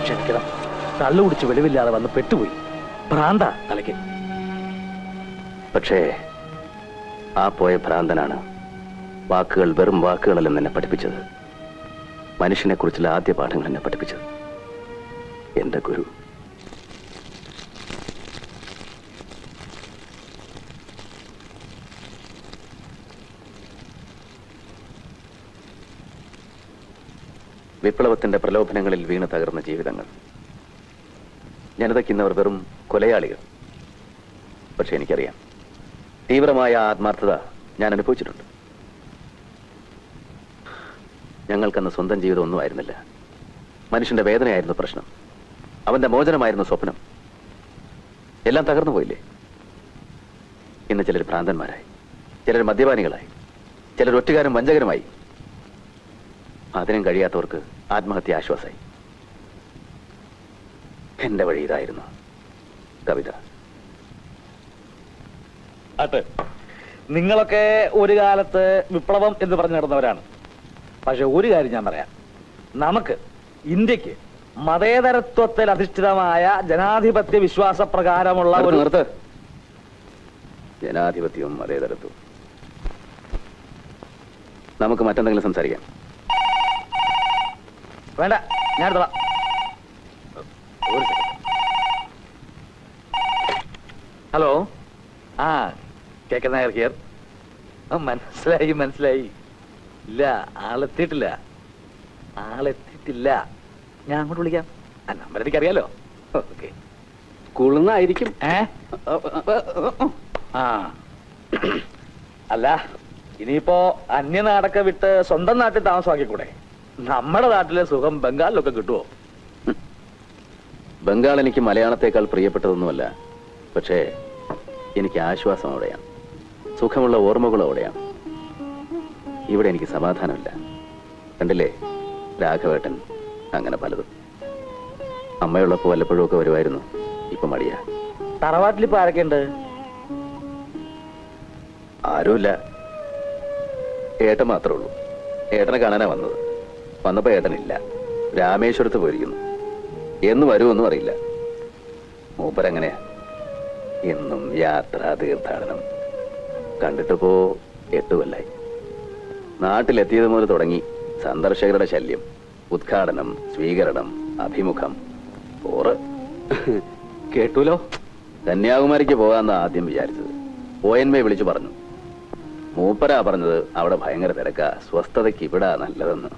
ക്ഷമിക്കണം. കള്ളുകുടിച്ച് വെളിവില്ലാതെ വന്ന് പെട്ടുപോയി. ഭ്രാന്ത തലയ്ക്ക്. പക്ഷേ ആ പോയ ഭ്രാന്തനാണ് വാക്കുകൾ വെറും വാക്കുകളല്ലെന്ന് എന്നെ പഠിപ്പിച്ചത്. മനുഷ്യനെ കുറിച്ചുള്ള ആദ്യ പാഠങ്ങൾ എന്നെ പഠിപ്പിച്ചത് എന്റെ ഗുരു. വിപ്ലവത്തിന്റെ പ്രലോഭനങ്ങളിൽ വീണ് തകർന്ന ജീവിതങ്ങൾ. ജനതയ്ക്കിന്നവർ വെറും കൊലയാളികൾ. പക്ഷെ എനിക്കറിയാം, തീവ്രമായ ആത്മാർത്ഥത ഞാൻ അനുഭവിച്ചിട്ടുണ്ട്. ഞങ്ങൾക്കന്ന് സ്വന്തം ജീവിതം ഒന്നും ആയിരുന്നില്ല. മനുഷ്യന്റെ വേദനയായിരുന്നു പ്രശ്നം. അവന്റെ മോചനമായിരുന്നു സ്വപ്നം. എല്ലാം തകർന്നു പോയില്ലേ? ഇന്ന് ചിലർ ഭ്രാന്തന്മാരായി, ചിലർ മദ്യപാനികളായി, ചിലർ ഒറ്റുകാരും വഞ്ചകരുമായി. അതിനും കഴിയാത്തവർക്ക് ആത്മഹത്യ ആശ്വാസമായി. എന്റെ വഴി ഇതായിരുന്നു. കവിത. അതെ, നിങ്ങളൊക്കെ ഒരു കാലത്ത് വിപ്ലവം എന്ന് പറഞ്ഞു നടന്നവരാണ്. പക്ഷെ ഒരു കാര്യം ഞാൻ പറയാം, നമുക്ക് ഇന്ത്യക്ക് മതേതരത്വത്തിൽ അധിഷ്ഠിതമായ ജനാധിപത്യ വിശ്വാസപ്രകാരമുള്ള ഒരു നിർത്ത്. ജനാധിപത്യവും മതേതരത്വവും നമുക്ക് മറ്റെന്തെങ്കിലും സംസാരിക്കാം. വേണ്ട, ഞാൻ എടുത്തോളാം. ഒരു സെക്കൻഡ്. ഹലോ. ആ, കേക്കൻ നായർ ഹിയർ. മനസ്സിലായി മനസ്സിലായി. ഇല്ല, ആളെത്തിയിട്ടില്ല. ഞാൻ അങ്ങോട്ട് വിളിക്കാം. ആ നമ്പർ എനിക്കറിയാലോ. ഓക്കെ. കുളുന്നായിരിക്കും. ആ അല്ല, ഇനിയിപ്പോ അന്യനാടൊക്കെ വിട്ട് സ്വന്തം നാട്ടിൽ താമസമാക്കിക്കൂടെ? നമ്മുടെ നാട്ടിലെ സുഖം ബംഗാളിലൊക്കെ കിട്ടുമോ? ബംഗാൾ എനിക്ക് മലയാളത്തെക്കാൾ പ്രിയപ്പെട്ടതൊന്നുമല്ല. പക്ഷേ എനിക്ക് ആശ്വാസം അവിടെയാണ്, സുഖമുള്ള ഓർമ്മകളും അവിടെയാണ്. ഇവിടെ എനിക്ക് സമാധാനമില്ല. കണ്ടില്ലേ രാഘവേട്ടൻ, അങ്ങനെ പലതും. അമ്മയുള്ളപ്പോ വല്ലപ്പോഴും ഒക്കെ വരുമായിരുന്നു. ഇപ്പൊ മടിയാ. തറവാട്ടിലിപ്പോ ആരൊക്കെയുണ്ട്? ആരുമില്ല. ഏട്ടൻ മാത്രമേ ഉള്ളൂ. ഏട്ടനെ കാണാനാ വന്നത്. വന്നപ്പോ ഏട്ടനില്ല, രാമേശ്വരത്ത് പോയിരിക്കുന്നു. എന്ന് വരുമെന്നും അറിയില്ല. മൂപ്പരങ്ങനെയാ, എന്നും യാത്ര, തീർത്ഥാടനം. കണ്ടിട്ടിപ്പോ 8 കൊല്ലായി. നാട്ടിലെത്തിയത് മുതൽ തുടങ്ങി സന്ദർശകരുടെ ശല്യം, ഉദ്ഘാടനം, സ്വീകരണം, അഭിമുഖം. ഓറ് കേട്ടൂലോ. കന്യാകുമാരിക്ക് പോകാമെന്ന് ആദ്യം വിചാരിച്ചത്. ONV വിളിച്ചു പറഞ്ഞു. മൂപ്പരാ പറഞ്ഞത് അവിടെ ഭയങ്കര തിരക്കാ, സ്വസ്ഥതയ്ക്ക് ഇവിടാ നല്ലതെന്ന്.